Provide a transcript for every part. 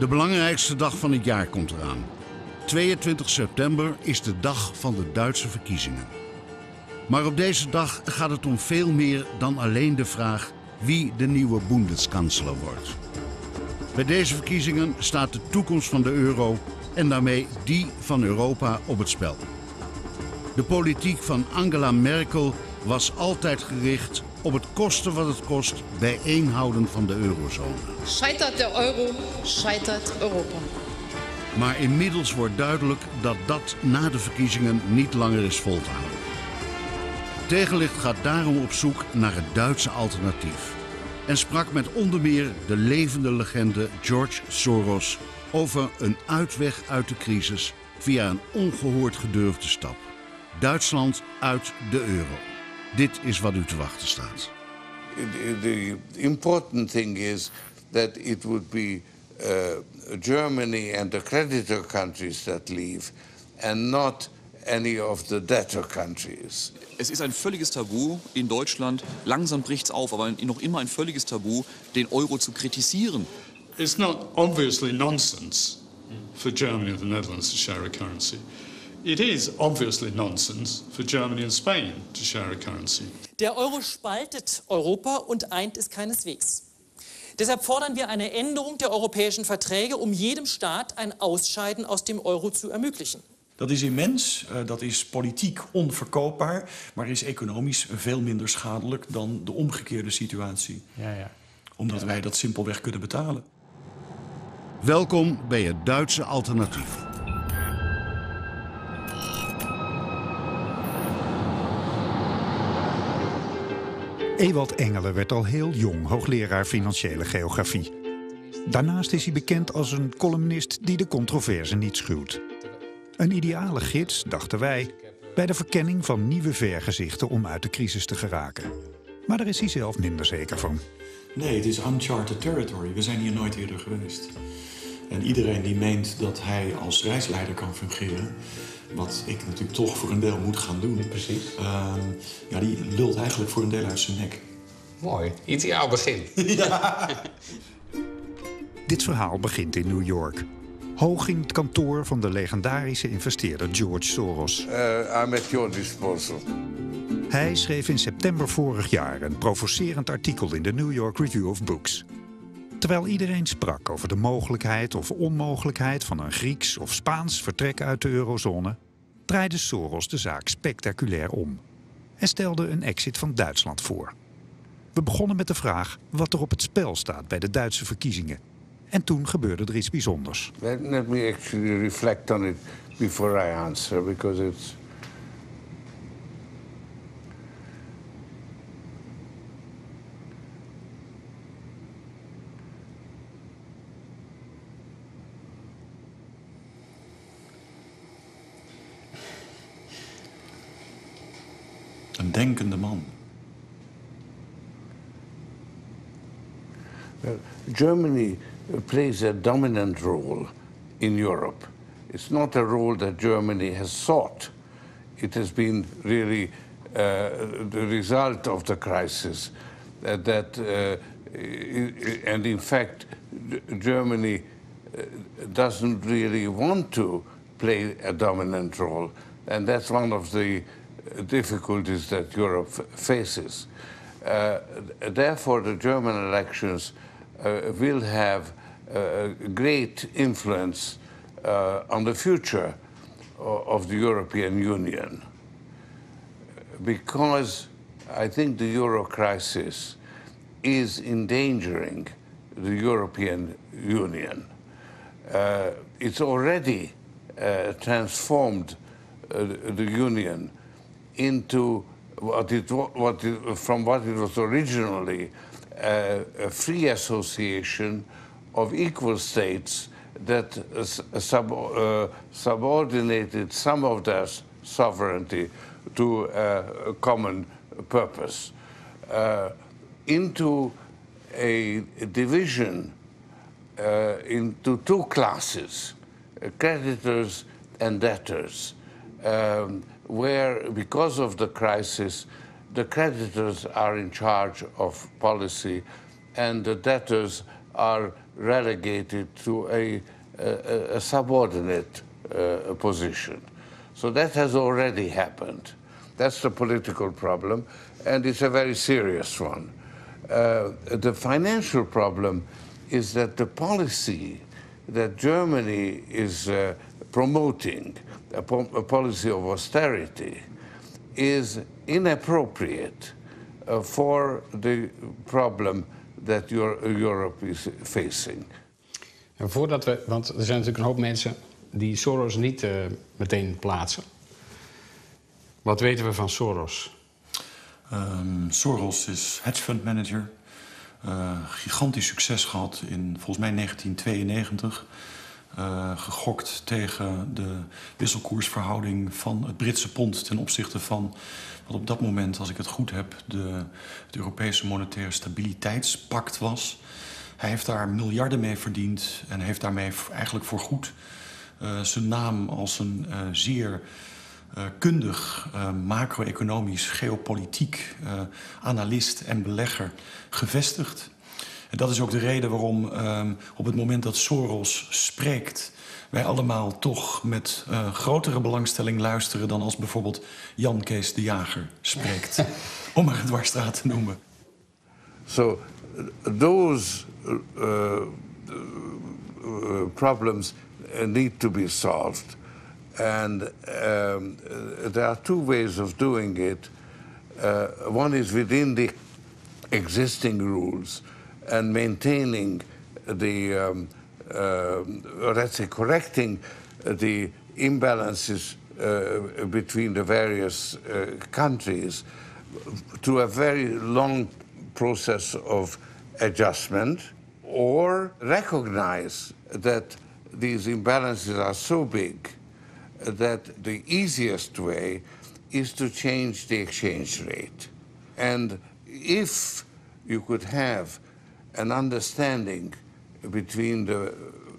De belangrijkste dag van het jaar komt eraan. 22 september is de dag van de Duitse verkiezingen. Maar op deze dag gaat het om veel meer dan alleen de vraag wie de nieuwe Bundeskanzler wordt. Bij deze verkiezingen staat de toekomst van de euro en daarmee die van Europa op het spel. De politiek van Angela Merkel was altijd gericht op het kosten wat het kost bijeenhouden van de eurozone. Scheitert de euro, scheitert Europa. Maar inmiddels wordt duidelijk dat dat na de verkiezingen niet langer is vol te houden. Tegenlicht gaat daarom op zoek naar het Duitse alternatief. En sprak met onder meer de levende legende George Soros over een uitweg uit de crisis via een ongehoord gedurfde stap. Duitsland uit de euro. Dit is wat u te wachten staat. The important thing is that it would be Germany and the creditor countries that leave and not any of the debtor countries. Es ist ein völliges Tabu in Deutschland, langsam bricht es auf, aber noch immer ein völliges Tabu, den Euro zu kritisieren. It's not obviously nonsense for Germany and the Netherlands to share a currency. It is obviously nonsense for Germany and Spain to share a currency. Der Euro spaltet Europa und eint es keineswegs. Deshalb fordern wir eine Änderung der europäischen Verträge, um jedem Staat ein Ausscheiden aus dem Euro zu ermöglichen. Dat is immens, dat is politiek onverkoopbaar, maar is economisch veel minder schadelijk dan de omgekeerde situatie. Omdat wij dat simpelweg kunnen betalen. Welkom bij het Duitse alternatief. Ewald Engelen werd al heel jong hoogleraar financiële geografie. Daarnaast is hij bekend als een columnist die de controverse niet schuwt. Een ideale gids, dachten wij, bij de verkenning van nieuwe vergezichten om uit de crisis te geraken. Maar daar is hij zelf minder zeker van. Nee, het is uncharted territory. We zijn hier nooit eerder geweest. En iedereen die meent dat hij als reisleider kan fungeren, wat ik natuurlijk toch voor een deel moet gaan doen. Precies. Ja, die lult eigenlijk voor een deel uit zijn nek. Mooi, ideaal begin. Ja. Dit verhaal begint in New York. Hoog in het kantoor van de legendarische investeerder George Soros. I'm at your disposal. Hij schreef in september vorig jaar een provocerend artikel in de New York Review of Books. Terwijl iedereen sprak over de mogelijkheid of onmogelijkheid van een Grieks of Spaans vertrek uit de eurozone, draaide Soros de zaak spectaculair om en stelde een exit van Duitsland voor. We begonnen met de vraag wat er op het spel staat bij de Duitse verkiezingen. En toen gebeurde er iets bijzonders. Let me actually reflect on it before I answer, because it's... Een denkende man. Germany plays a dominant role in Europe. It's not a role that Germany has sought. It has been really the result of the crisis. And in fact, Germany doesn't really want to play a dominant role. And that's one of the difficulties that Europe faces. Therefore, the German elections will have great influence on the future of the European Union. Because I think the euro crisis is endangering the European Union. It's already transformed the Union into from what it was originally, a free association of equal states that subordinated some of their sovereignty to a common purpose, into a division into two classes, creditors and debtors, where, because of the crisis, the creditors are in charge of policy and the debtors are relegated to a subordinate position. So that has already happened. That's the political problem, and it's a very serious one. The financial problem is that the policy that Germany is promoting, a policy of austerity, is inappropriate for the problem that Europe is facing. En voordat we, want er zijn natuurlijk een hoop mensen die Soros niet meteen plaatsen. Wat weten we van Soros? Soros is hedge fund manager. Gigantisch succes gehad in volgens mij 1992. Gegokt tegen de wisselkoersverhouding van het Britse pond ten opzichte van wat op dat moment, als ik het goed heb, het Europese monetaire stabiliteitspact was. Hij heeft daar miljarden mee verdiend en heeft daarmee eigenlijk voorgoed zijn naam als een zeer kundig, macro-economisch, geopolitiek analist en belegger gevestigd. En dat is ook de reden waarom op het moment dat Soros spreekt, wij allemaal toch met grotere belangstelling luisteren dan als bijvoorbeeld Jan Kees de Jager spreekt. Om maar het dwarsstraat te noemen. So those problems need to be solved. And there are two ways of doing it. One is within the existing rules and maintaining the, let's say, correcting the imbalances between the various countries through a very long process of adjustment, or recognize that these imbalances are so big that the easiest way is to change the exchange rate. And if you could have an understanding between the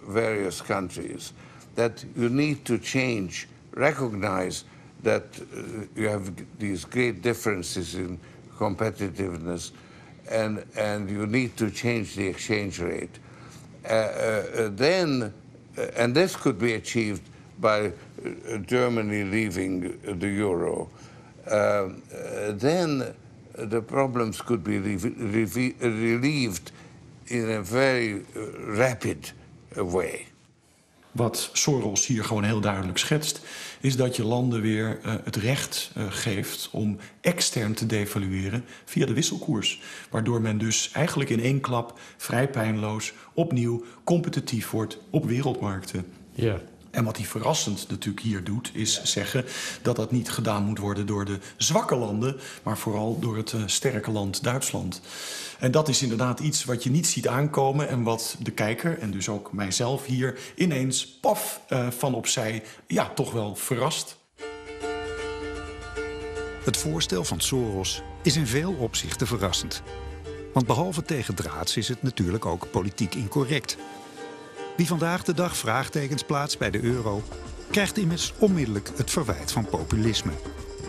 various countries that you need to change, recognize that you have these great differences in competitiveness, and you need to change the exchange rate, then, and this could be achieved by Germany leaving the euro, then the problems could be relieved in a very rapid way. Wat Soros hier gewoon heel duidelijk schetst, is dat je landen weer het recht geeft om extern te devalueren via de wisselkoers. Waardoor men dus eigenlijk in één klap vrij pijnloos opnieuw competitief wordt op wereldmarkten. Ja. En wat hij verrassend natuurlijk hier doet, is zeggen dat dat niet gedaan moet worden door de zwakke landen, maar vooral door het sterke land Duitsland. En dat is inderdaad iets wat je niet ziet aankomen en wat de kijker, en dus ook mijzelf hier, ineens paf van opzij, ja, toch wel verrast. Het voorstel van Soros is in veel opzichten verrassend. Want behalve tegendraads is het natuurlijk ook politiek incorrect. Wie vandaag de dag vraagtekens plaatst bij de euro, krijgt immers onmiddellijk het verwijt van populisme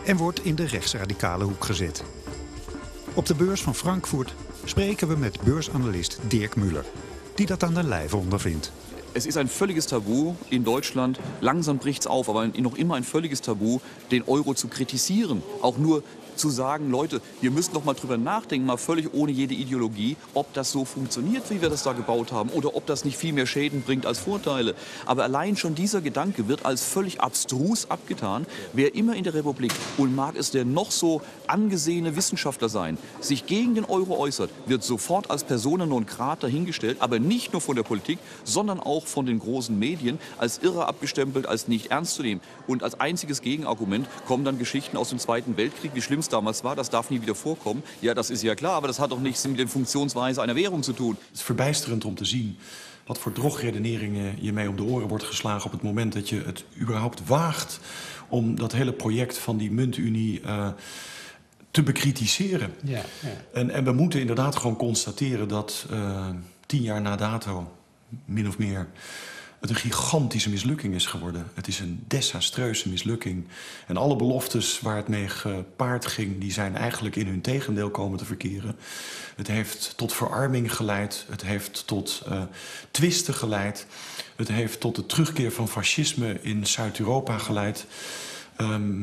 en wordt in de rechtsradicale hoek gezet. Op de beurs van Frankfurt spreken we met beursanalist Dirk Müller, die dat aan de lijve ondervindt. Es ist ein völliges Tabu in Deutschland, langsam bricht's auf, aber noch immer ein völliges Tabu, den Euro zu kritisieren. Auch nur zu sagen, Leute, wir müssen noch mal drüber nachdenken, mal völlig ohne jede Ideologie, ob das so funktioniert, wie wir das da gebaut haben, oder ob das nicht viel mehr Schäden bringt als Vorteile. Aber allein schon dieser Gedanke wird als völlig abstrus abgetan. Wer immer in der Republik, und mag es der noch so angesehene Wissenschaftler sein, sich gegen den Euro äußert, wird sofort als Persona non grata hingestellt, aber nicht nur von der Politik, sondern auch von den großen Medien, als irre abgestempelt, als nicht ernst zu nehmen. Und als einziges Gegenargument kommen dann Geschichten aus dem Zweiten Weltkrieg, wie schlimm es damals war, das darf nie wieder vorkommen. Ja, das ist ja klar, aber das hat doch nichts mit der Funktionsweise einer Währung zu tun. Het is verbijsterend om te zien wat voor drogredeneringen je mee om de oren wordt geslagen op het moment dat je het überhaupt waagt om dat hele project van die muntunie te bekritiseren. Ja, ja. En we moeten inderdaad gewoon constateren dat 10 jaar na dato, min of meer, het een gigantische mislukking is geworden. Het is een desastreuze mislukking. En alle beloftes waar het mee gepaard ging, die zijn eigenlijk in hun tegendeel komen te verkeren. Het heeft tot verarming geleid. Het heeft tot twisten geleid. Het heeft tot de terugkeer van fascisme in Zuid-Europa geleid.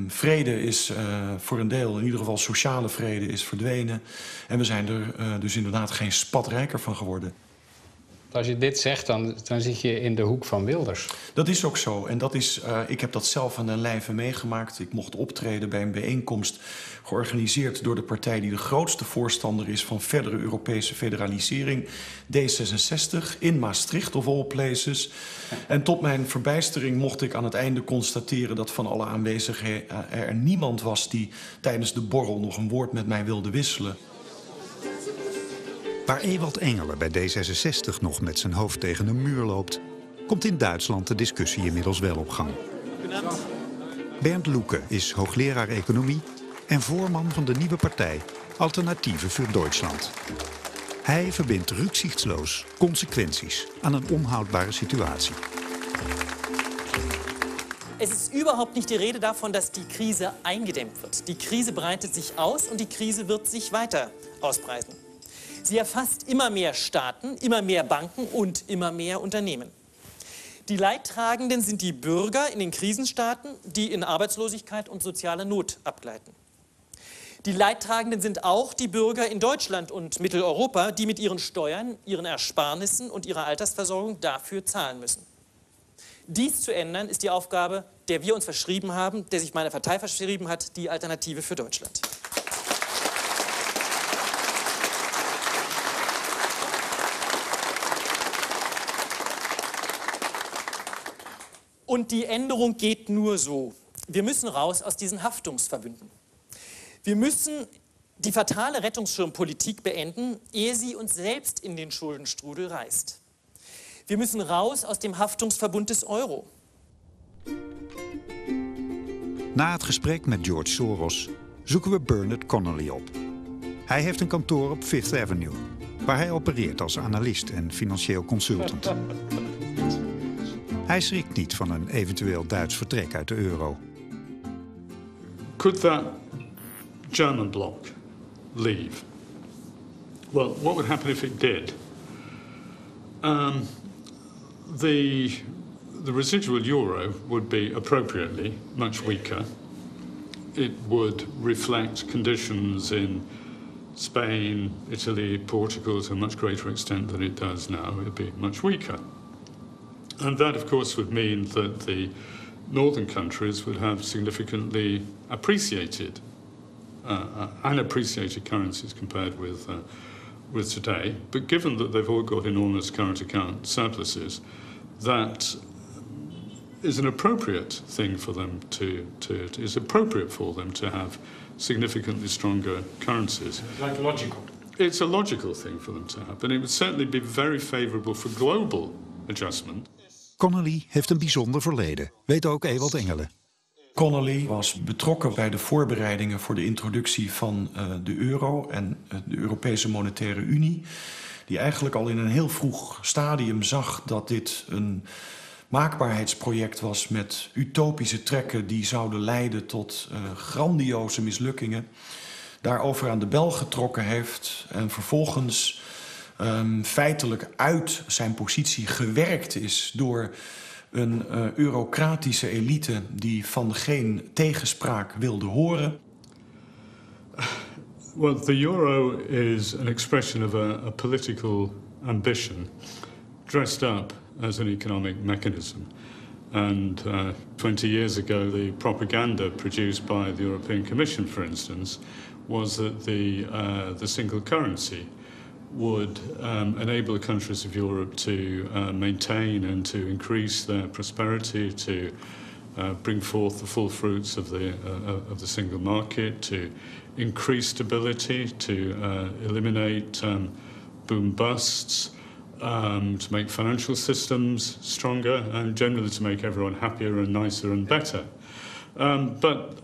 Vrede is voor een deel, in ieder geval sociale vrede, is verdwenen. En we zijn er dus inderdaad geen spat rijker van geworden. Als je dit zegt, dan zit je in de hoek van Wilders. Dat is ook zo. En dat is, ik heb dat zelf aan den lijve meegemaakt. Ik mocht optreden bij een bijeenkomst georganiseerd door de partij die de grootste voorstander is van verdere Europese federalisering, D66, in Maastricht of all places. En tot mijn verbijstering mocht ik aan het einde constateren dat van alle aanwezigen er niemand was die tijdens de borrel nog een woord met mij wilde wisselen. Waar Ewald Engelen bij D66 nog met zijn hoofd tegen een muur loopt, komt in Duitsland de discussie inmiddels wel op gang. Bernd Lucke is hoogleraar economie en voorman van de nieuwe partij Alternatieve voor Duitsland. Hij verbindt rücksichtsloos consequenties aan een onhoudbare situatie. Es ist überhaupt nicht die Rede davon, dass die Krise eingedämmt wird. Die Krise breitet sich aus und die Krise wird sich weiter ausbreiten. Sie erfasst immer mehr Staaten, immer mehr Banken und immer mehr Unternehmen. Die Leidtragenden sind die Bürger in den Krisenstaaten, die in Arbeitslosigkeit und soziale Not abgleiten. Die Leidtragenden sind auch die Bürger in Deutschland und Mitteleuropa, die mit ihren Steuern, ihren Ersparnissen und ihrer Altersversorgung dafür zahlen müssen. Dies zu ändern, ist die Aufgabe, der wir uns verschrieben haben, der sich meine Partei verschrieben hat, die Alternative für Deutschland. Und die Änderung geht nur so. Wir müssen raus aus diesen Haftungsverbünden. Wir müssen die fatale Rettungsschirmpolitik beenden, ehe sie uns selbst in den Schuldenstrudel reißt. Wir müssen raus aus dem Haftungsverbund des Euro. Na het gesprek met George Soros zoeken we Bernard Connolly op. Hij heeft een kantoor op Fifth Avenue, waar hij opereert als analist en financieel consultant. Hij schrikt niet van een eventueel Duits vertrek uit de euro. Could that German bloc leave? Well, what would happen if it did? The residual euro would be appropriately much weaker. It would reflect conditions in Spain, Italy, Portugal to a much greater extent than it does now. It would be much weaker. And that, of course, would mean that the northern countries would have significantly appreciated, unappreciated currencies compared with today. But given that they've all got enormous current account surpluses, that is an appropriate thing for them is appropriate for them to have significantly stronger currencies. It's like logical. It's a logical thing for them to have, and it would certainly be very favourable for global adjustment. Connolly heeft een bijzonder verleden, weet ook Ewald Engelen. Connolly was betrokken bij de voorbereidingen voor de introductie van de euro en de Europese Monetaire Unie, die eigenlijk al in een heel vroeg stadium zag dat dit een maakbaarheidsproject was met utopische trekken die zouden leiden tot grandioze mislukkingen. Daarover aan de bel getrokken heeft en vervolgens feitelijk uit zijn positie gewerkt is door een eurocratische elite die van geen tegenspraak wilde horen. Well, the euro is an expression of a political ambition dressed up as an economic mechanism. And 20 years ago, the propaganda produced by the European Commission, for instance, was that the single currency would enable the countries of Europe to maintain and to increase their prosperity, to bring forth the full fruits of the single market, to increase stability, to eliminate boom busts, to make financial systems stronger, and generally to make everyone happier and nicer and better. But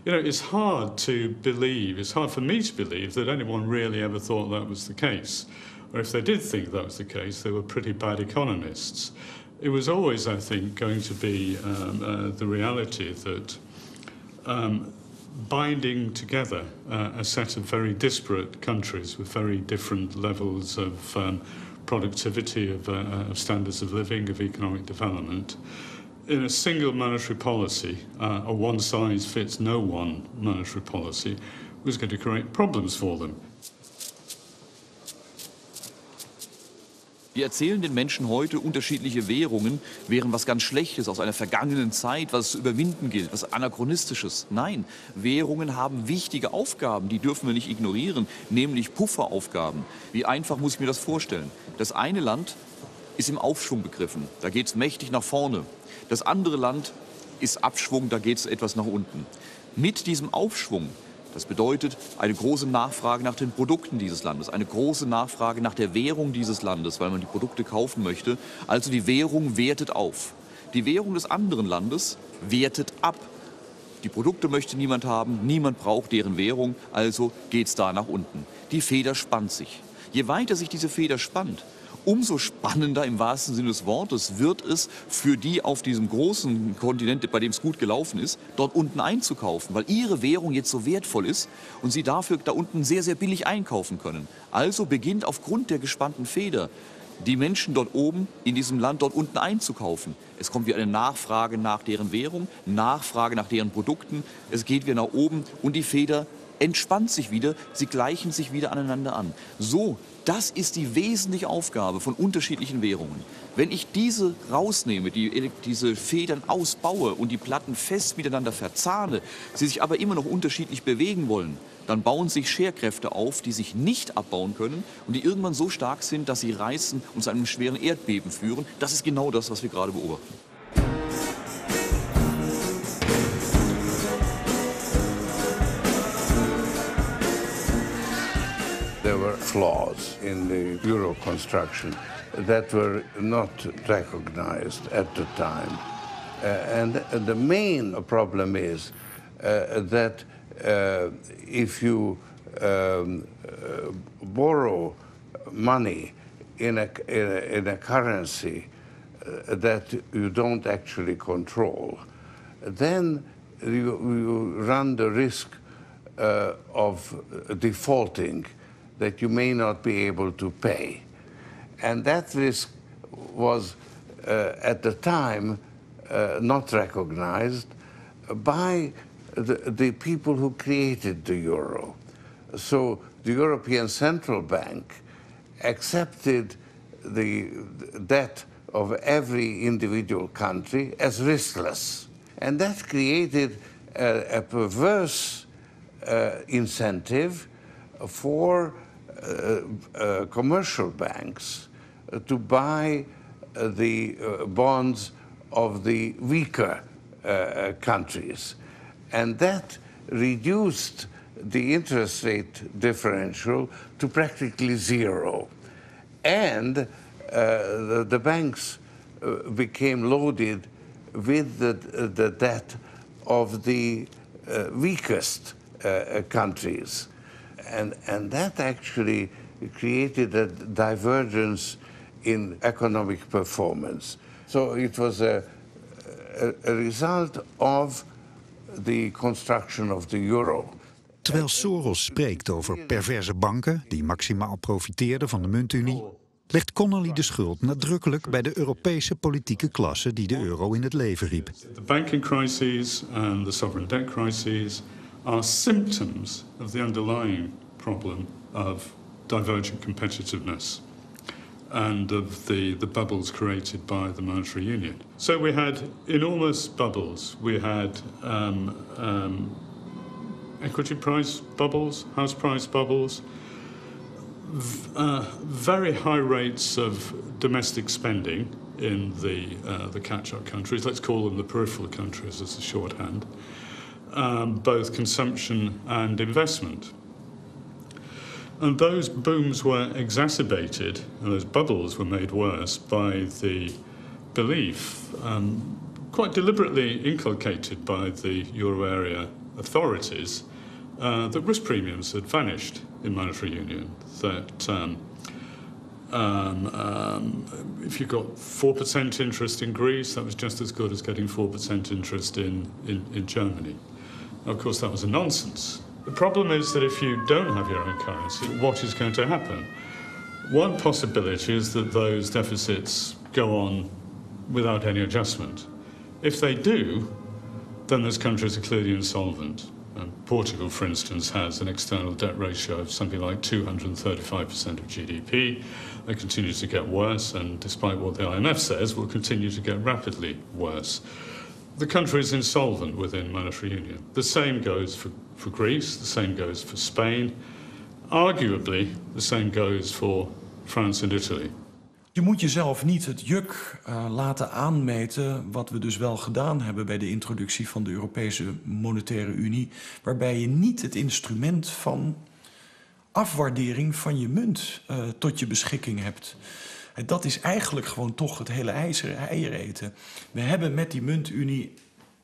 you know, it's hard to believe, it's hard for me to believe that anyone really ever thought that was the case. Or if they did think that was the case, they were pretty bad economists. it was always, I think, going to be the reality that binding together a set of very disparate countries with very different levels of productivity, of standards of living, of economic development, in a single monetary policy, a one-size-fits-no-one monetary policy, was going to create problems for them. Wir erzählen den Menschen heute, unterschiedliche Währungen wären was ganz Schlechtes aus einer vergangenen Zeit, was es zu überwinden gilt, was Anachronistisches. Nein, Währungen haben wichtige Aufgaben, die dürfen wir nicht ignorieren, nämlich Pufferaufgaben. Wie einfach muss ich mir das vorstellen? Das eine Land ist im Aufschwung begriffen, da geht es mächtig nach vorne. Das andere Land ist Abschwung, da geht es etwas nach unten. Mit diesem Aufschwung, das bedeutet eine große Nachfrage nach den Produkten dieses Landes, eine große Nachfrage nach der Währung dieses Landes, weil man die Produkte kaufen möchte. Also die Währung wertet auf. Die Währung des anderen Landes wertet ab. Die Produkte möchte niemand haben, niemand braucht deren Währung, also geht es da nach unten. Die Feder spannt sich. Je weiter sich diese Feder spannt, umso spannender im wahrsten Sinne des Wortes wird es für die auf diesem großen Kontinent, bei dem es gut gelaufen ist, dort unten einzukaufen, weil ihre Währung jetzt so wertvoll ist und sie dafür da unten sehr, sehr billig einkaufen können. Also beginnt aufgrund der gespannten Feder die Menschen dort oben in diesem Land dort unten einzukaufen. Es kommt wieder eine Nachfrage nach deren Währung, Nachfrage nach deren Produkten. Es geht wieder nach oben und die Feder entspannt sich wieder, sie gleichen sich wieder aneinander an. So, das ist die wesentliche Aufgabe von unterschiedlichen Währungen. Wenn ich diese rausnehme, diese Federn ausbaue und die Platten fest miteinander verzahne, sie sich aber immer noch unterschiedlich bewegen wollen, dann bauen sich Scherkräfte auf, die sich nicht abbauen können und die irgendwann so stark sind, dass sie reißen und zu einem schweren Erdbeben führen. Das ist genau das, was wir gerade beobachten. There were flaws in the euro construction that were not recognized at the time. And the main problem is that if you borrow money in a currency that you don't actually control, then you run the risk of defaulting, that you may not be able to pay. And that risk was at the time not recognized by the people who created the euro. So the European Central Bank accepted the debt of every individual country as riskless. And that created a perverse incentive for commercial banks to buy the bonds of the weaker countries. And that reduced the interest rate differential to practically zero. And the banks became loaded with the debt of the weakest countries. And that actually created a divergence in economic performance. So it was a result of the construction of the euro. Terwijl Soros spreekt over perverse banken die maximaal profiteerden van de muntunie, legt Connolly de schuld nadrukkelijk bij de Europese politieke klasse die de euro in het leven riep. The banking crises and the sovereign debt crises are symptoms of the underlying problem of divergent competitiveness and of the bubbles created by the monetary union. So we had enormous bubbles. We had equity price bubbles, house price bubbles, very high rates of domestic spending in the catch-up countries. Let's call them the peripheral countries as a shorthand. Both consumption and investment. And those booms were exacerbated, and those bubbles were made worse by the belief, quite deliberately inculcated by the euro area authorities, that risk premiums had vanished in monetary union, that If you got 4% interest in Greece, that was just as good as getting 4% interest in Germany. Of course, that was a nonsense. The problem is that if you don't have your own currency, what is going to happen? One possibility is that those deficits go on without any adjustment. If they do, then those countries are clearly insolvent. Portugal, for instance, has an external debt ratio of something like 235% of GDP. They continue to get worse, and despite what the IMF says, will continue to get rapidly worse. The country is insolvent within monetary union. The same goes for Greece, the same goes for Spain. Arguably, the same goes for France and Italy. Je moet jezelf niet het juk laten aanmeten, wat we dus wel gedaan hebben bij de introductie van de Europese Monetaire Unie, waarbij je niet het instrument van afwaardering van je munt tot je beschikking hebt. En dat is eigenlijk gewoon toch het hele eieren eten. We hebben met die muntunie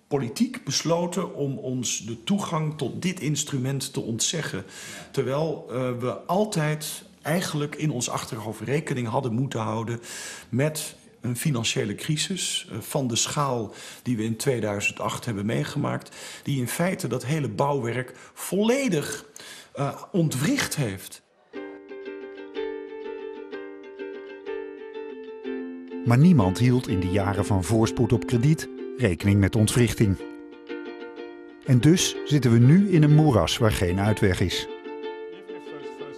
politiek besloten om ons de toegang tot dit instrument te ontzeggen. Terwijl we altijd eigenlijk in ons achterhoofd rekening hadden moeten houden met een financiële crisis van de schaal die we in 2008 hebben meegemaakt, die in feite dat hele bouwwerk volledig ontwricht heeft. Maar niemand hield in de jaren van voorspoed op krediet rekening met ontwrichting. En dus zitten we nu in een moeras waar geen uitweg is.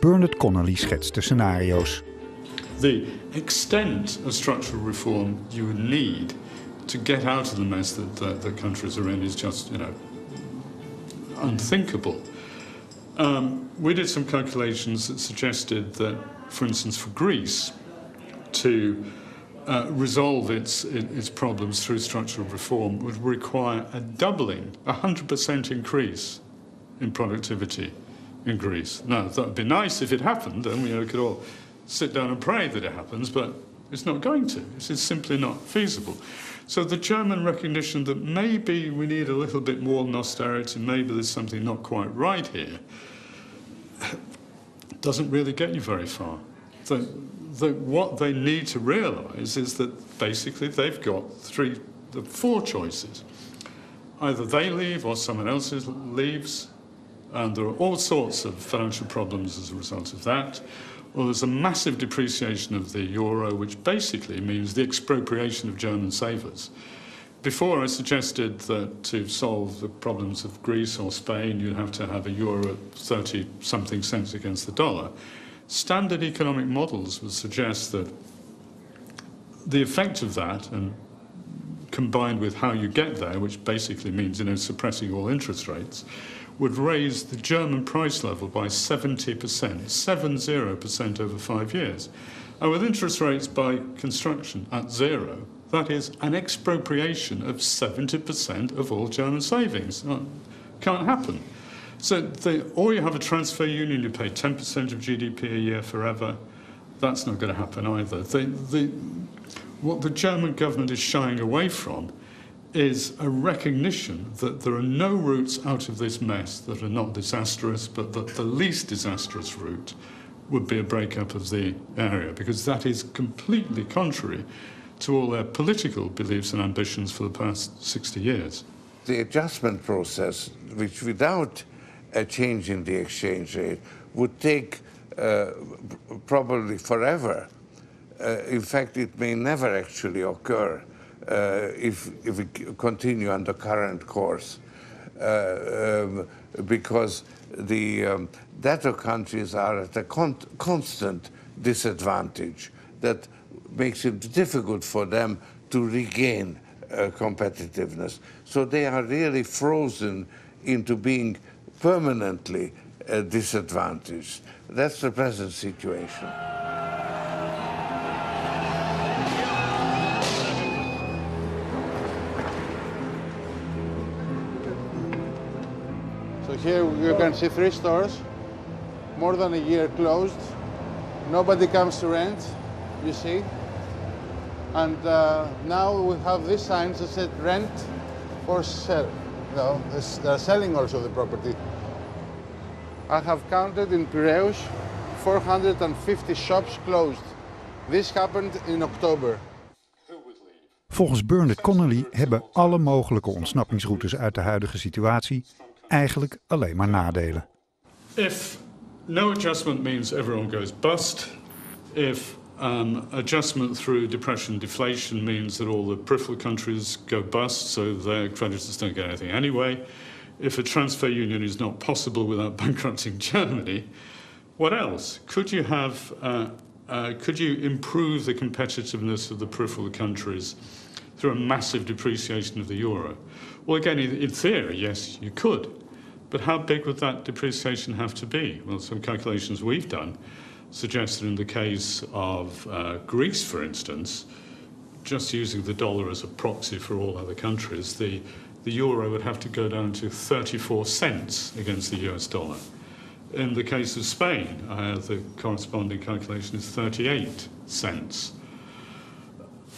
Bernard Connolly schetst de scenario's. The extent of structural reform you would need to get out of the mess that the countries are in is just, unthinkable. We did some calculations that suggested that, for instance, for Greece, to resolve its problems through structural reform would require a doubling, 100% increase in productivity in Greece. Now, that would be nice if it happened, and we could all sit down and pray that it happens, but it's not going to. It's simply not feasible. So the German recognition that maybe we need a little bit more austerity, maybe there's something not quite right here, doesn't really get you very far. What they need to realise is that basically they've got four choices. Either they leave or someone else leaves, and there are all sorts of financial problems as a result of that. Well, there's a massive depreciation of the euro, which basically means the expropriation of German savers. Before, I suggested that to solve the problems of Greece or Spain, you'd have to have a euro at 30-something cents against the dollar. Standard economic models would suggest that the effect of that, and combined with how you get there, which basically means suppressing all interest rates, would raise the German price level by 70%, 70% over 5 years. And with interest rates by construction at zero, that is an expropriation of 70% of all German savings. Can't happen. So, or you have a transfer union, you pay 10% of GDP a year forever. That's not going to happen either. What the German government is shying away from is a recognition that there are no routes out of this mess that are not disastrous, but that the least disastrous route would be a breakup of the area, because that is completely contrary to all their political beliefs and ambitions for the past 60 years. The adjustment process, which without a change in the exchange rate would take probably forever. In fact, it may never actually occur if we continue on the current course, because the debtor countries are at a constant disadvantage that makes it difficult for them to regain competitiveness. So they are really frozen into being permanently disadvantaged. That's the present situation. So here you can see 3 stores, more than a year closed. Nobody comes to rent, you see. And now we have these signs that said rent for sale. No, they're selling also the property. I have counted in Piraeus 450 shops closed This happened in October. Volgens Bernard Connolly hebben alle mogelijke ontsnappingsroutes uit de huidige situatie eigenlijk alleen maar nadelen. If no adjustment means everyone goes bust, if adjustment through depression deflation means that all the peripheral countries go bust, so their creditors don't get anything anyway, if a transfer union is not possible without bankrupting Germany, what else? Could you improve the competitiveness of the peripheral countries through a massive depreciation of the euro? Well, again, in theory, yes, you could. But how big would that depreciation have to be? Well, some calculations we've done suggest that in the case of Greece, for instance, just using the dollar as a proxy for all other countries, the euro would have to go down to 34 cents against the US dollar. In the case of Spain, the corresponding calculation is 38 cents.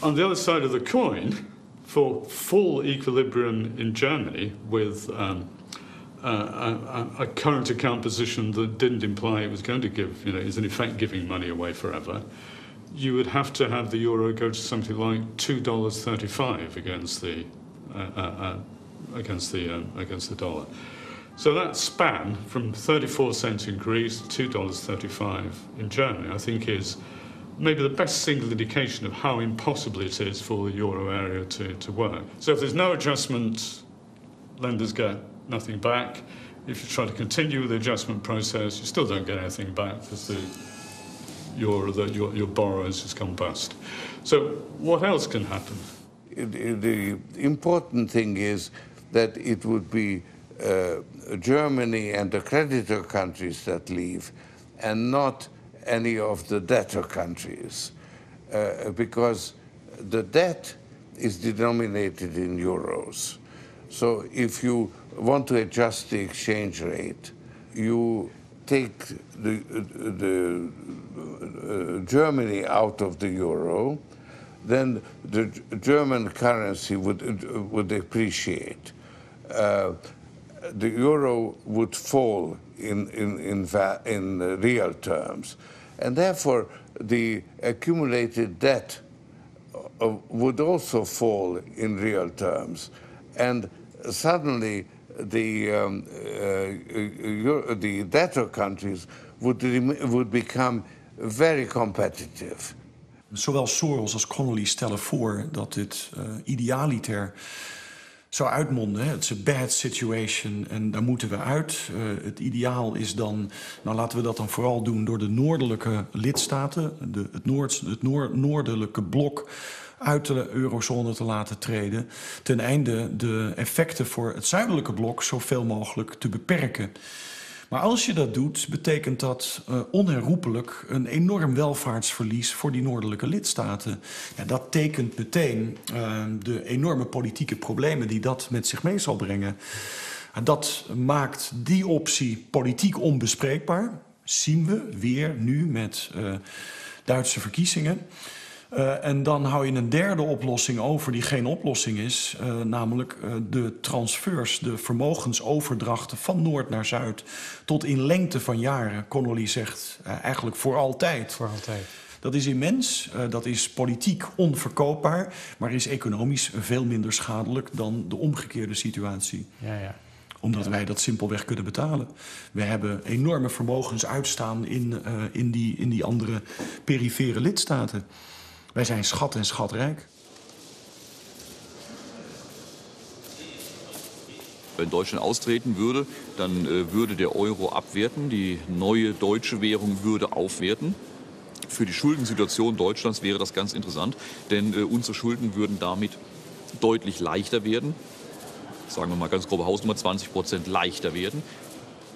On the other side of the coin, for full equilibrium in Germany with a current account position that didn't imply it was going to give, is in effect giving money away forever, you would have to have the euro go to something like $2.35 against the dollar. So that span from 34 cents in Greece to $2.35 in Germany, I think, is maybe the best single indication of how impossible it is for the euro area to work. So if there's no adjustment, lenders get nothing back. If you try to continue with the adjustment process, you still don't get anything back because your borrowers just gone bust. So what else can happen? The important thing is that it would be Germany and the creditor countries that leave, and not any of the debtor countries, because the debt is denominated in euros. So if you want to adjust the exchange rate, you take the Germany out of the euro, then the German currency would appreciate. The euro would fall in real terms, and therefore the accumulated debt would also fall in real terms, and suddenly the debtor countries would become very competitive. Zowel Soros als Connolly stellen voor dat dit idealiter zou uitmonden. Het is een bad situation en daar moeten we uit. Het ideaal is dan, laten we dat dan vooral doen door de noordelijke lidstaten, het noordelijke blok uit de eurozone te laten treden, ten einde de effecten voor het zuidelijke blok zoveel mogelijk te beperken. Maar als je dat doet, betekent dat onherroepelijk een enorm welvaartsverlies voor die noordelijke lidstaten. Ja, dat tekent meteen de enorme politieke problemen die dat met zich mee zal brengen. Dat maakt die optie politiek onbespreekbaar. Zien we weer nu met Duitse verkiezingen. En dan hou je een derde oplossing over die geen oplossing is. Namelijk de transfers, de vermogensoverdrachten van noord naar zuid tot in lengte van jaren. Connolly zegt eigenlijk voor altijd. Voor altijd. Dat is immens, dat is politiek onverkoopbaar, maar is economisch veel minder schadelijk dan de omgekeerde situatie. Ja. Omdat wij dat simpelweg kunnen betalen. We hebben enorme vermogens uitstaan in die andere perifere lidstaten. Wij zijn schat en schatrijk. Wenn Deutschland austreten würde, dann würde der Euro abwerten, die neue deutsche Währung würde aufwerten. Für die Schuldensituation Deutschlands wäre das ganz interessant, denn unsere Schulden würden damit deutlich leichter werden. Sagen wir mal ganz grobe Hausnummer, 20% leichter werden.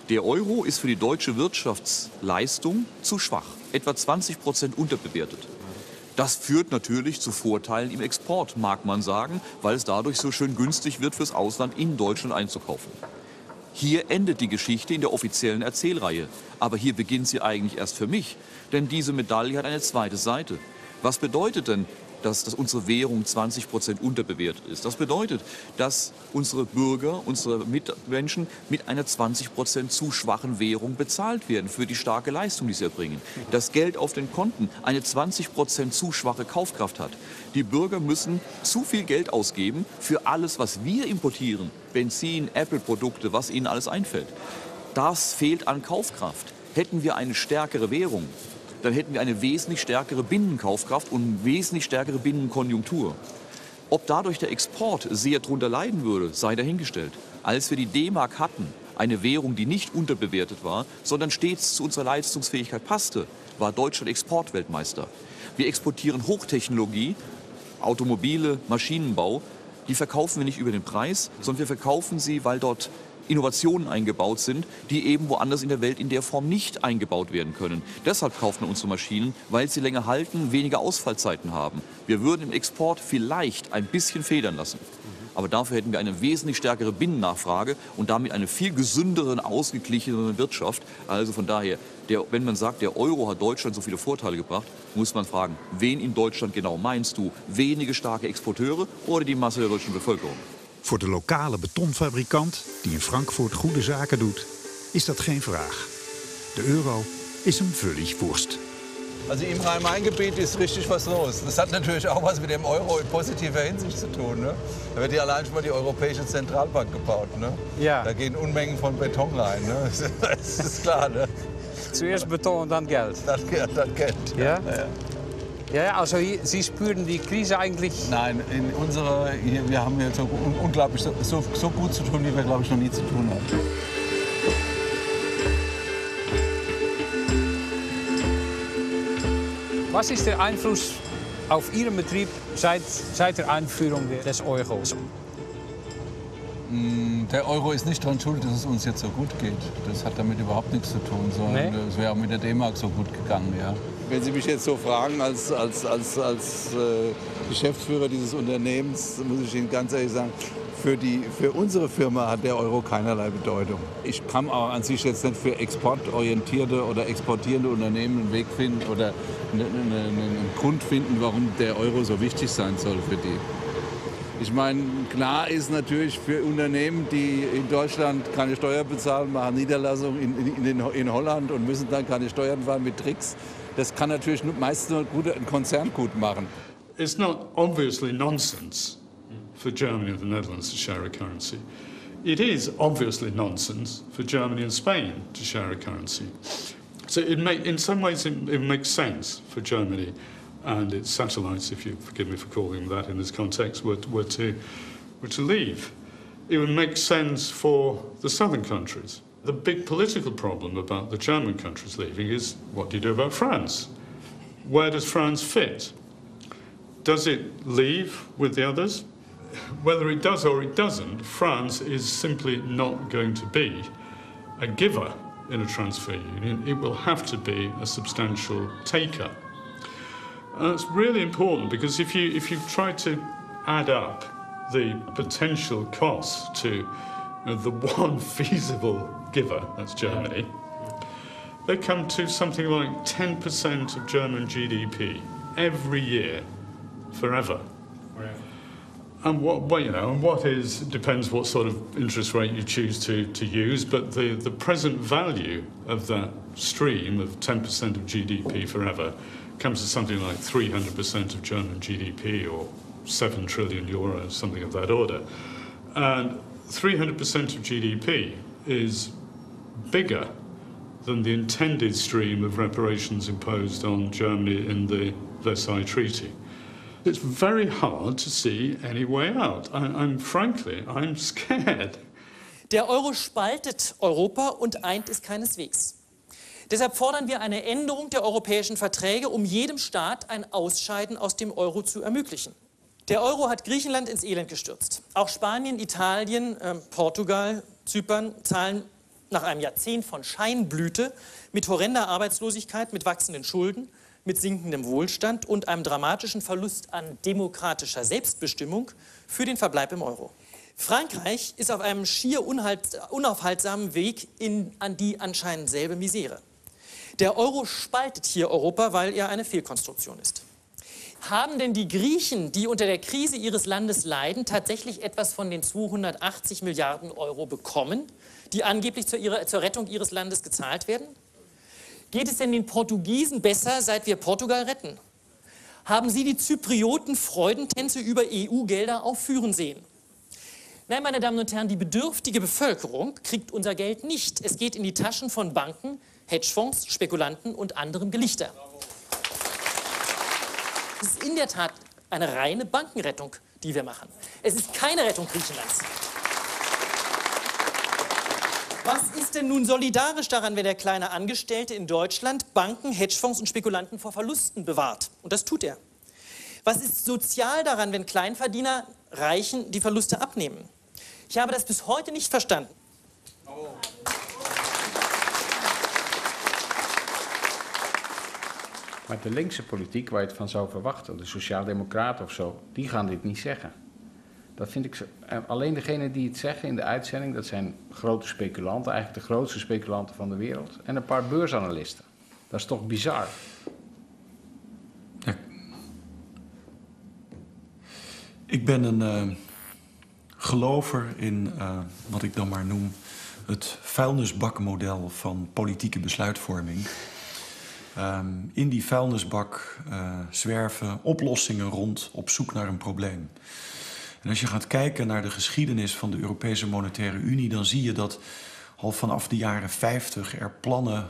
Der Euro ist für die deutsche Wirtschaftsleistung zu schwach, etwa 20% unterbewertet. Das führt natürlich zu Vorteilen im Export, mag man sagen, weil es dadurch so schön günstig wird, fürs Ausland in Deutschland einzukaufen. Hier endet die Geschichte in der offiziellen Erzählreihe. Aber hier beginnt sie eigentlich erst für mich. Denn diese Medaille hat eine zweite Seite. Was bedeutet denn dass unsere Währung 20% unterbewertet ist. Das bedeutet, dass unsere Bürger, unsere Mitmenschen mit einer 20% zu schwachen Währung bezahlt werden für die starke Leistung, die sie erbringen. Das Geld auf den Konten eine 20% zu schwache Kaufkraft hat. Die Bürger müssen zu viel Geld ausgeben für alles, was wir importieren. Benzin, Apple-Produkte, was ihnen alles einfällt. Das fehlt an Kaufkraft. Hätten wir eine stärkere Währung, dann hätten wir eine wesentlich stärkere Binnenkaufkraft und eine wesentlich stärkere Binnenkonjunktur. Ob dadurch der Export sehr darunter leiden würde, sei dahingestellt. Als wir die D-Mark hatten, eine Währung, die nicht unterbewertet war, sondern stets zu unserer Leistungsfähigkeit passte, war Deutschland Exportweltmeister. Wir exportieren Hochtechnologie, Automobile, Maschinenbau. Die verkaufen wir nicht über den Preis, sondern wir verkaufen sie, weil dort Innovationen eingebaut sind, die eben woanders in der Welt in der Form nicht eingebaut werden können. Deshalb kaufen wir unsere Maschinen, weil sie länger halten, weniger Ausfallzeiten haben. Wir würden im Export vielleicht ein bisschen federn lassen. Aber dafür hätten wir eine wesentlich stärkere Binnennachfrage und damit eine viel gesündere, ausgeglichenere Wirtschaft. Also von daher, wenn man sagt, der Euro hat Deutschland so viele Vorteile gebracht, muss man fragen, wen in Deutschland genau meinst du? Wenige starke Exporteure oder die Masse der deutschen Bevölkerung? Voor de lokale betonfabrikant, die in Frankfurt goede zaken doet, is dat geen vraag. De euro is hem völlig Wurst. Also im Rhein-Main-Gebiet ist richtig was los. Das hat natürlich auch was mit dem Euro in positiver Hinsicht zu tun. Ne? Da wird ja allein schon mal die Europäische Zentralbank gebaut. Ne? Ja. Da gehen Unmengen von Beton rein. Ne? Das ist klar. Ne? Zuerst Beton und dann Geld. Dann Geld. Ja? Ja. Ja, also Sie spüren die Krise eigentlich? Nein, wir haben hier so unglaublich so gut zu tun, wie wir, glaube ich, noch nie zu tun haben. Was ist der Einfluss auf Ihren Betrieb seit der Einführung des Euros? Der Euro ist nicht daran schuld, dass es uns jetzt so gut geht. Das hat damit überhaupt nichts zu tun, sondern es wäre auch mit der D-Mark so gut gegangen. Ja. Wenn Sie mich jetzt so fragen, als Geschäftsführer dieses Unternehmens, muss ich Ihnen ganz ehrlich sagen, für unsere Firma hat der Euro keinerlei Bedeutung. Ich kann auch an sich jetzt nicht für exportorientierte oder exportierende Unternehmen einen Weg finden oder einen Grund finden, warum der Euro so wichtig sein soll für die. Ich meine, klar ist natürlich für Unternehmen, die in Deutschland keine Steuer bezahlen, machen Niederlassungen in Holland und müssen dann keine Steuern zahlen mit Tricks. Das kann natürlich meistens nur ein Konzern gut machen. It's not obviously nonsense for Germany and the Netherlands to share a currency. It is obviously nonsense for Germany and Spain to share a currency. So in some ways it makes sense for Germany and its satellites, if you forgive me for calling them that in this context, were to leave. It would make sense for the southern countries. The big political problem about the German countries leaving is, what do you do about France? Where does France fit? Does it leave with the others? Whether it does or it doesn't, France is simply not going to be a giver in a transfer union. It will have to be a substantial taker. And it's really important because if you try to add up the potential costs to the one feasible giver, that's Germany, they come to something like 10% of German GDP every year, forever. And what is depends what sort of interest rate you choose to use, but the present value of that stream of 10% of GDP forever comes to something like 300% of German GDP, or 7 trillion euros, something of that order. And 300% of GDP is bigger than the intended stream of reparations imposed on Germany in the Versailles Treaty. It's very hard to see any way out. Frankly, I'm scared. Der Euro spaltet Europa und eint es keineswegs. Deshalb fordern wir eine Änderung der europäischen Verträge, um jedem Staat ein Ausscheiden aus dem Euro zu ermöglichen. Der Euro hat Griechenland ins Elend gestürzt. Auch Spanien, Italien, Portugal, Zypern zahlen nach einem Jahrzehnt von Scheinblüte mit horrender Arbeitslosigkeit, mit wachsenden Schulden, mit sinkendem Wohlstand und einem dramatischen Verlust an demokratischer Selbstbestimmung für den Verbleib im Euro. Frankreich ist auf einem schier unaufhaltsamen Weg an die anscheinend selbe Misere. Der Euro spaltet hier Europa, weil er eine Fehlkonstruktion ist. Haben denn die Griechen, die unter der Krise ihres Landes leiden, tatsächlich etwas von den 280 Milliarden Euro bekommen, die angeblich zur Rettung ihres Landes gezahlt werden? Geht es denn den Portugiesen besser, seit wir Portugal retten? Haben Sie die Zyprioten Freudentänze über EU-Gelder aufführen sehen? Nein, meine Damen und Herren, die bedürftige Bevölkerung kriegt unser Geld nicht. Es geht in die Taschen von Banken, Hedgefonds, Spekulanten und anderem Gelichter. Es ist in der Tat eine reine Bankenrettung, die wir machen. Es ist keine Rettung Griechenlands. Was ist denn nun solidarisch daran, wenn der kleine Angestellte in Deutschland Banken, Hedgefonds und Spekulanten vor Verlusten bewahrt? Und das tut er. Was ist sozial daran, wenn Kleinverdiener Reichen die Verluste abnehmen? Ich habe das bis heute nicht verstanden. Maar de linkse politiek, waar je het van zou verwachten, de sociaaldemocraten of zo, die gaan dit niet zeggen. Dat vind ik zo. Alleen degenen die het zeggen in de uitzending, dat zijn grote speculanten, eigenlijk de grootste speculanten van de wereld, en een paar beursanalisten. Dat is toch bizar? Ja. Ik ben een gelover in wat ik dan maar noem het vuilnisbakmodel van politieke besluitvorming. In die vuilnisbak zwerven oplossingen rond op zoek naar een probleem. En als je gaat kijken naar de geschiedenis van de Europese Monetaire Unie, dan zie je dat al vanaf de jaren 50 er plannen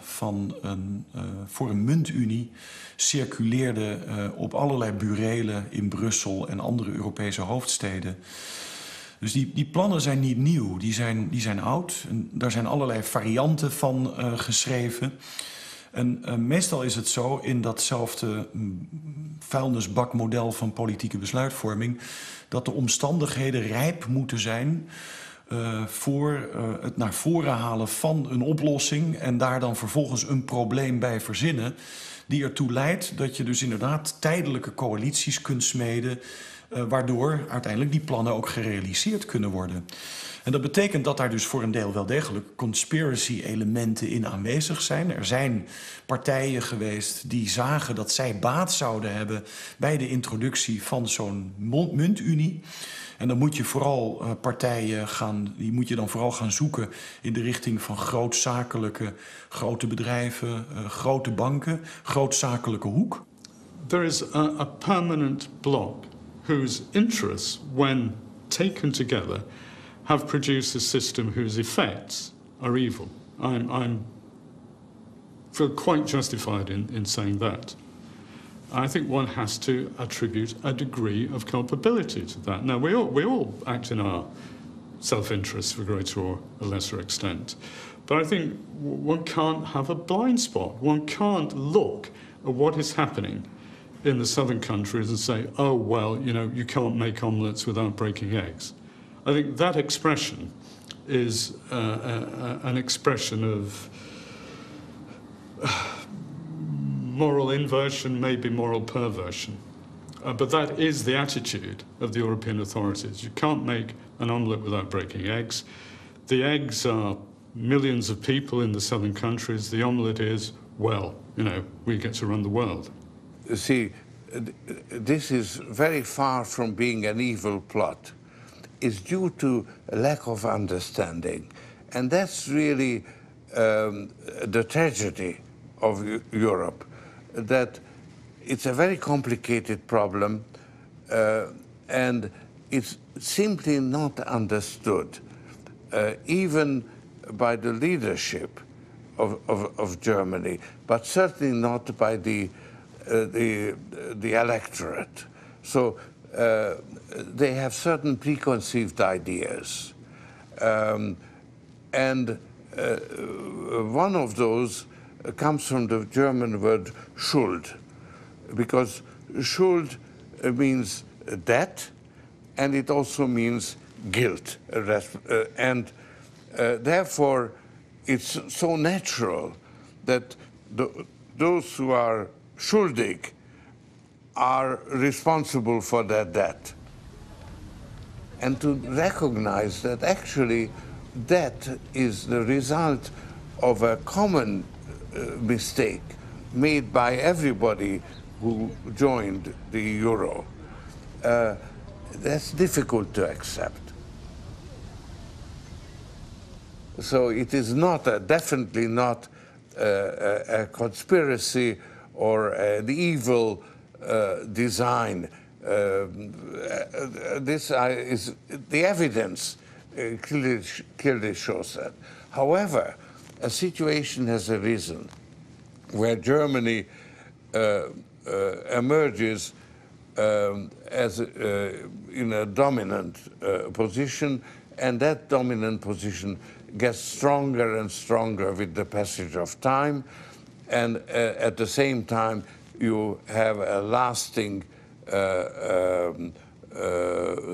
voor een muntunie circuleerden op allerlei burelen in Brussel en andere Europese hoofdsteden. Dus die plannen zijn niet nieuw, die zijn oud. En daar zijn allerlei varianten van geschreven. En meestal is het zo, in datzelfde vuilnisbakmodel van politieke besluitvorming, dat de omstandigheden rijp moeten zijn voor het naar voren halen van een oplossing en daar dan vervolgens een probleem bij verzinnen, die ertoe leidt dat je dus inderdaad tijdelijke coalities kunt smeden, waardoor uiteindelijk die plannen ook gerealiseerd kunnen worden. En dat betekent dat daar dus voor een deel wel degelijk conspiracy-elementen in aanwezig zijn. Er zijn partijen geweest die zagen dat zij baat zouden hebben bij de introductie van zo'n muntunie. En dan moet je vooral die moet je dan vooral gaan zoeken in de richting van grootzakelijke, grote bedrijven, grote banken, grootzakelijke hoek. There is a permanent bloc whose interests, when taken together, have produced a system whose effects are evil. I feel quite justified in saying that. I think one has to attribute a degree of culpability to that. Now, we all act in our self-interest to a greater or a lesser extent. But I think one can't have a blind spot. One can't look at what is happening in the southern countries and say, oh, well, you can't make omelettes without breaking eggs. I think that expression is an expression of moral inversion, maybe moral perversion. But that is the attitude of the European authorities. You can't make an omelette without breaking eggs. The eggs are millions of people in the southern countries. The omelette is, well, we get to run the world. See, this is very far from being an evil plot. It's due to a lack of understanding. And that's really the tragedy of Europe, that it's a very complicated problem and it's simply not understood, even by the leadership of Germany, but certainly not by the electorate. So they have certain preconceived ideas. And one of those comes from the German word Schuld, because Schuld means debt, and it also means guilt. And therefore, it's so natural that those who are schuldig are responsible for their debt. And to recognize that actually debt is the result of a common mistake made by everybody who joined the euro. That's difficult to accept. So it is not definitely not a conspiracy or an evil design. This is the evidence clearly shows that. However, a situation has arisen where Germany emerges as in a dominant position, and that dominant position gets stronger and stronger with the passage of time, and at the same time you have a lasting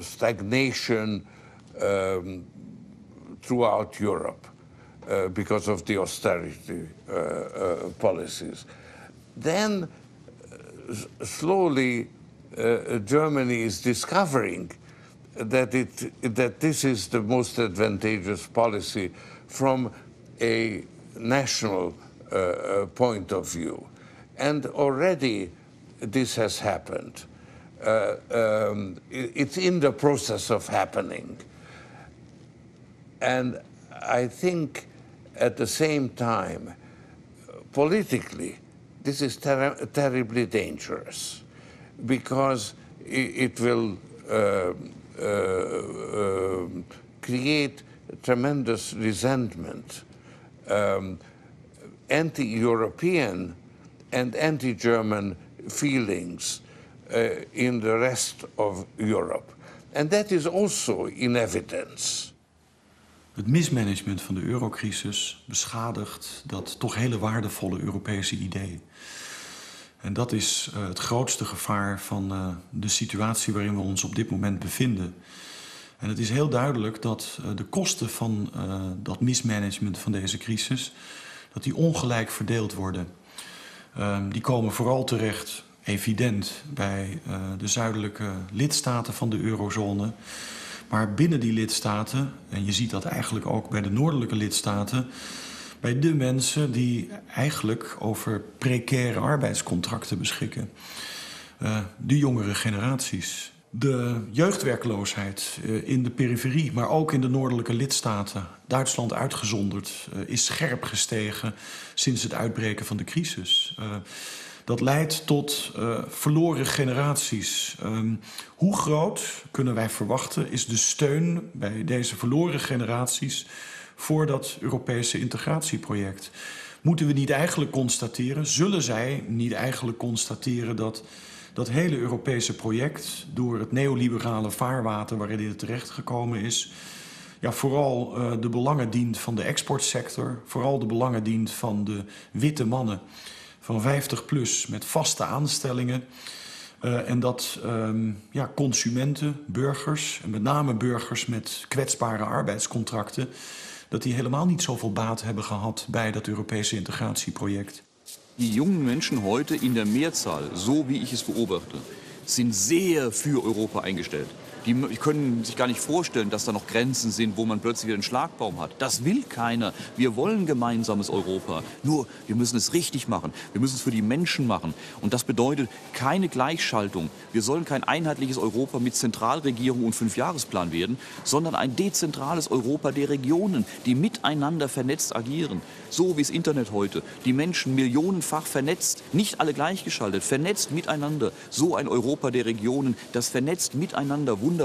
stagnation throughout Europe because of the austerity policies. Then slowly Germany is discovering that this is the most advantageous policy from a national point of view. And already this has happened. It's in the process of happening. And I think at the same time, politically, this is terribly dangerous, because it will create tremendous resentment, anti-European and anti-German feelings in the rest of Europe. And that is also in evidence. Het mismanagement van de eurocrisis beschadigt dat toch hele waardevolle Europese idee. En dat is het grootste gevaar van de situatie waarin we ons op dit moment bevinden. En het is heel duidelijk dat de kosten van dat mismanagement van deze crisis, dat die ongelijk verdeeld worden. Die komen vooral terecht, evident, bij de zuidelijke lidstaten van de eurozone. Maar binnen die lidstaten, en je ziet dat eigenlijk ook bij de noordelijke lidstaten, bij de mensen die eigenlijk over precaire arbeidscontracten beschikken. De jongere generaties. De jeugdwerkloosheid in de periferie, maar ook in de noordelijke lidstaten, Duitsland uitgezonderd, is scherp gestegen sinds het uitbreken van de crisis. Dat leidt tot verloren generaties. Hoe groot, kunnen wij verwachten, is de steun bij deze verloren generaties voor dat Europese integratieproject? Moeten we niet eigenlijk constateren, zullen zij niet eigenlijk constateren dat dat hele Europese project door het neoliberale vaarwater waarin dit terechtgekomen is, ja, vooral de belangen dient van de exportsector, vooral de belangen dient van de witte mannen van 50+ met vaste aanstellingen. En dat consumenten, burgers, en met name burgers met kwetsbare arbeidscontracten, dat die helemaal niet zoveel baat hebben gehad bij dat Europese integratieproject. Die jungen Menschen heute in der Mehrzahl, so wie ich es beobachte, sind sehr für Europa eingestellt. Die können sich gar nicht vorstellen, dass da noch Grenzen sind, wo man plötzlich wieder einen Schlagbaum hat. Das will keiner. Wir wollen gemeinsames Europa. Nur, wir müssen es richtig machen. Wir müssen es für die Menschen machen. Und das bedeutet keine Gleichschaltung. Wir sollen kein einheitliches Europa mit Zentralregierung und 5-Jahresplan werden, sondern ein dezentrales Europa der Regionen, die miteinander vernetzt agieren. So wie das Internet heute. Die Menschen millionenfach vernetzt, nicht alle gleichgeschaltet, vernetzt miteinander. So ein Europa der Regionen, das vernetzt miteinander wunderbar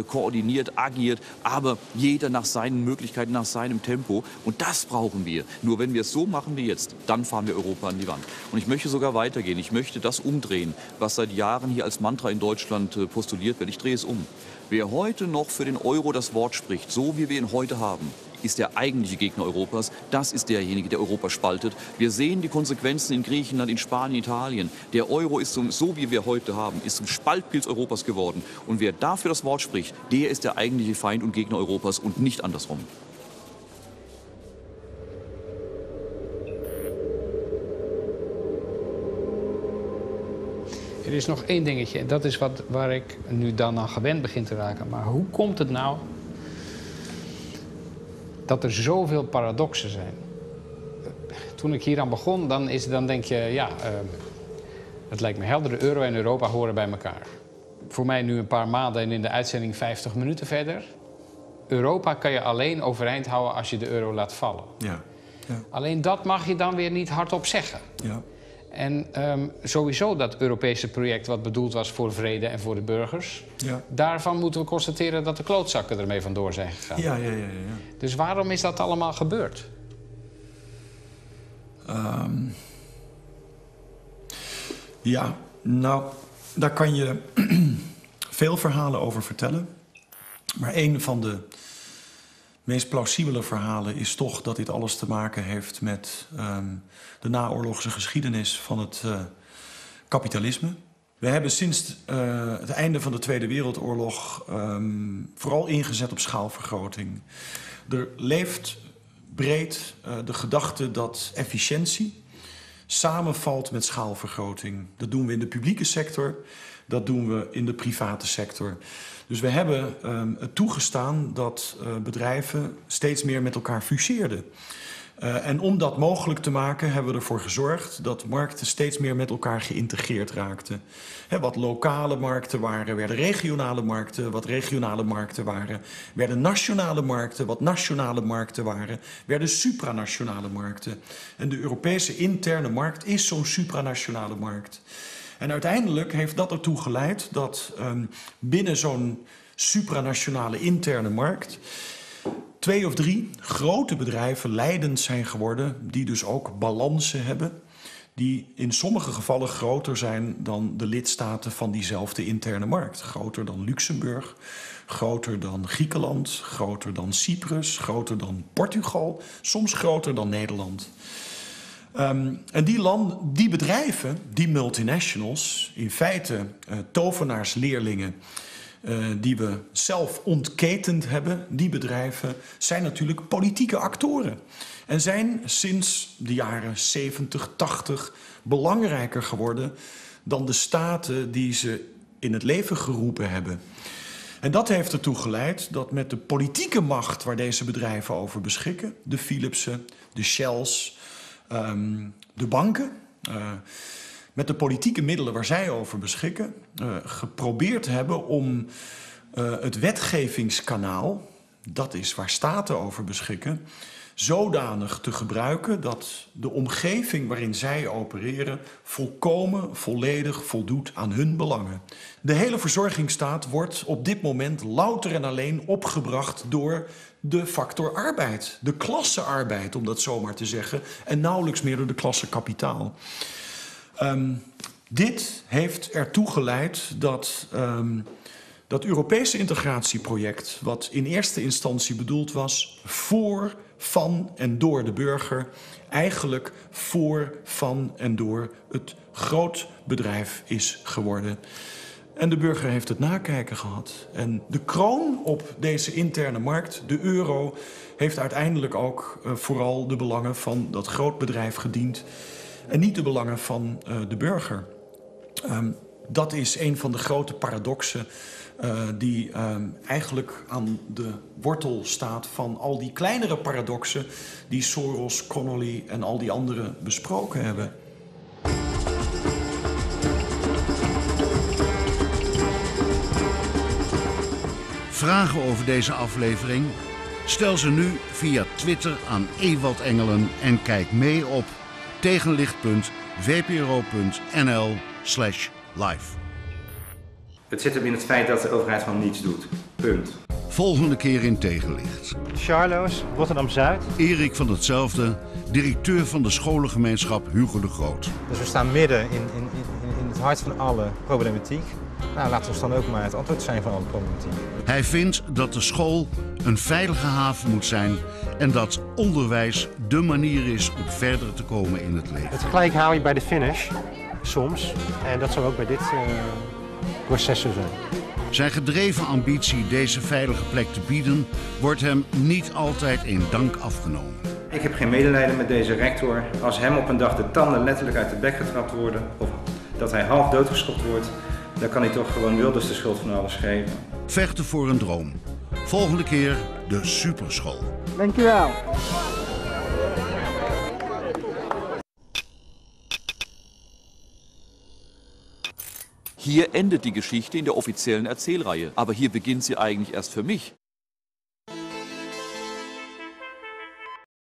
koordiniert, agiert, aber jeder nach seinen Möglichkeiten, nach seinem Tempo. Und das brauchen wir. Nur wenn wir es so machen wie jetzt, dann fahren wir Europa an die Wand. Und ich möchte sogar weitergehen. Ich möchte das umdrehen, was seit Jahren hier als Mantra in Deutschland postuliert wird. Ich drehe es um. Wer heute noch für den Euro das Wort spricht, so wie wir ihn heute haben, ist der eigentliche Gegner Europas. Das ist derjenige, der Europa spaltet. Wir sehen die Konsequenzen in Griechenland, in Spanien, Italien. Der Euro ist so wie wir heute haben, ist zum Spaltpilz Europas geworden. Und wer dafür das Wort spricht, der ist der eigentliche Feind und Gegner Europas und nicht andersrum. Er is nog één dingetje, en dat is waar ik nu dan aan gewend begin te raken. Maar hoe komt het nou dat er zoveel paradoxen zijn? Toen ik hier aan begon, dan denk je, ja, Het lijkt me helder, de euro en Europa horen bij elkaar. Voor mij nu een paar maanden en in de uitzending 50 minuten verder. Europa kan je alleen overeind houden als je de euro laat vallen. Ja. Ja. Alleen dat mag je dan weer niet hardop zeggen. Ja. En sowieso dat Europese project wat bedoeld was voor vrede en voor de burgers... Ja. Daarvan moeten we constateren dat de klootzakken ermee vandoor zijn gegaan. Ja. Dus waarom is dat allemaal gebeurd? Ja, nou, daar kan je veel verhalen over vertellen. Maar een van de meest plausibele verhalen is toch dat dit alles te maken heeft met de naoorlogse geschiedenis van het kapitalisme. We hebben sinds het einde van de Tweede Wereldoorlog vooral ingezet op schaalvergroting. Er leeft breed de gedachte dat efficiëntie samenvalt met schaalvergroting. Dat doen we in de publieke sector, dat doen we in de private sector. Dus we hebben het toegestaan dat bedrijven steeds meer met elkaar fuseerden. En om dat mogelijk te maken hebben we ervoor gezorgd dat markten steeds meer met elkaar geïntegreerd raakten. Wat lokale markten waren, werden regionale markten. Wat regionale markten waren, werden nationale markten. Wat nationale markten waren, werden supranationale markten. En de Europese interne markt is zo'n supranationale markt. En uiteindelijk heeft dat ertoe geleid dat binnen zo'n supranationale interne markt 2 of 3 grote bedrijven leidend zijn geworden, die dus ook balansen hebben, die in sommige gevallen groter zijn dan de lidstaten van diezelfde interne markt. Groter dan Luxemburg, groter dan Griekenland, groter dan Cyprus, groter dan Portugal, soms groter dan Nederland. En die bedrijven, die multinationals, in feite tovenaarsleerlingen die we zelf ontketend hebben, die bedrijven zijn natuurlijk politieke actoren. En zijn sinds de jaren 70, 80 belangrijker geworden dan de staten die ze in het leven geroepen hebben. En dat heeft ertoe geleid dat met de politieke macht waar deze bedrijven over beschikken, de Philipsen, de Shells, de banken, met de politieke middelen waar zij over beschikken, geprobeerd hebben om het wetgevingskanaal, dat is waar staten over beschikken, zodanig te gebruiken dat de omgeving waarin zij opereren volkomen, volledig voldoet aan hun belangen. De hele verzorgingsstaat wordt op dit moment louter en alleen opgebracht door de factor arbeid, de klassearbeid, om dat zomaar te zeggen, en nauwelijks meer door de klasse kapitaal. Dit heeft ertoe geleid dat dat Europese integratieproject, wat in eerste instantie bedoeld was voor, van en door de burger, eigenlijk voor, van en door het grootbedrijf is geworden. En de burger heeft het nakijken gehad. En de kroon op deze interne markt, de euro, heeft uiteindelijk ook vooral de belangen van dat grootbedrijf gediend en niet de belangen van de burger. Dat is een van de grote paradoxen die eigenlijk aan de wortel staat van al die kleinere paradoxen die Soros, Connolly en al die anderen besproken hebben. Vragen over deze aflevering? Stel ze nu via Twitter aan Ewald Engelen en kijk mee op tegenlicht.vpro.nl/live. Het zit hem in het feit dat de overheid gewoon niets doet. Punt. Volgende keer in Tegenlicht. Charloes, Rotterdam-Zuid. Erik van hetzelfde, directeur van de scholengemeenschap Hugo de Groot. Dus we staan midden in het hart van alle problematiek. Nou, laten we dan ook maar het antwoord zijn van alle problematiek. Hij vindt dat de school een veilige haven moet zijn en dat onderwijs dé manier is om verder te komen in het leven. Het gelijk haal je bij de finish, soms. En dat zal ook bij dit proces zo zijn. Zijn gedreven ambitie deze veilige plek te bieden, wordt hem niet altijd in dank afgenomen. Ik heb geen medelijden met deze rector. Als hem op een dag de tanden letterlijk uit de bek getrapt worden, of dat hij half doodgeschopt wordt, dan kan hij toch gewoon Wilders de schuld van alles geven. Vechten voor een droom. Volgende keer de superschool. Dankjewel. Hier endet die Geschichte in der offiziellen Erzählreihe, aber hier beginnt sie eigentlich erst für mich.